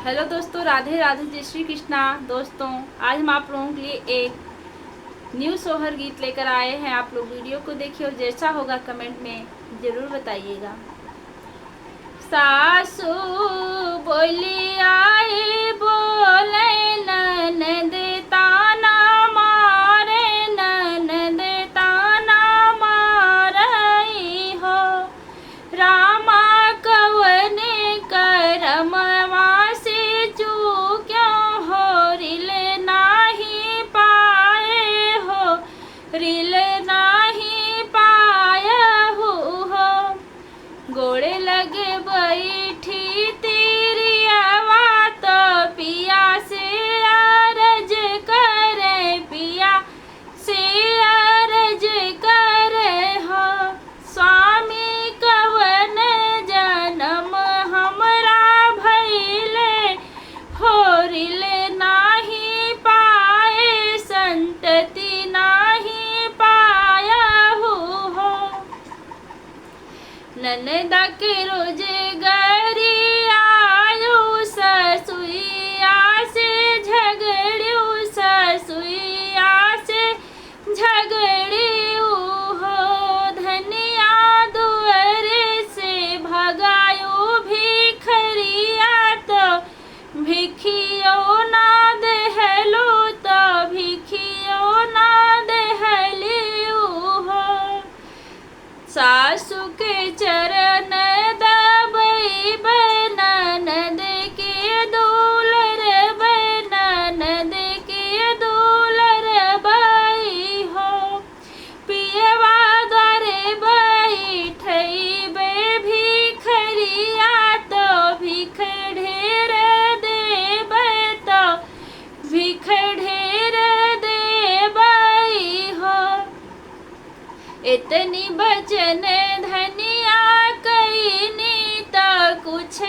Hello दोस्तों, राधे राधे, जय श्री कृष्णा। दोस्तों, आज हम आप लोगों के लिए एक न्यू सोहर गीत लेकर आए हैं। आप लोग वीडियो को देखिए और जैसा होगा कमेंट में ज़रूर बताइएगा। सासू बोली आई बोले ननद ताना मारे, ननद ताना मारई हो। रामा कवने करमवा से चूक्यों हो, रिल नाही पाए हो, रिल नाही पाया हो। गोड़े लगे बैठी तेरी आवाज़, पिया से अरज करे, पिया से अरज करे हो। स्वामी कवन जन्म हमरा भइले, होरिल नाही पाए, संतति नाही पाया हो। ननदा के रोजगारी आयो, ससुइया से झगड़ियो, ससुइया से झगड़ियो हो। धनिया दुआरे से भगायो भिखरिया, तो भिखियो ना देहलो, तो भिखियो ना देहलियो हो। सासु के चरण दबई ननद के दुलर, ननद के दुलर बई हो। पियवा द्वारे बैठई बे भिखरिया, तो भिख ढेर देबै, तो भिख ढेर देबै हो। इतनी बचन धनिया कईनी, तो कुछ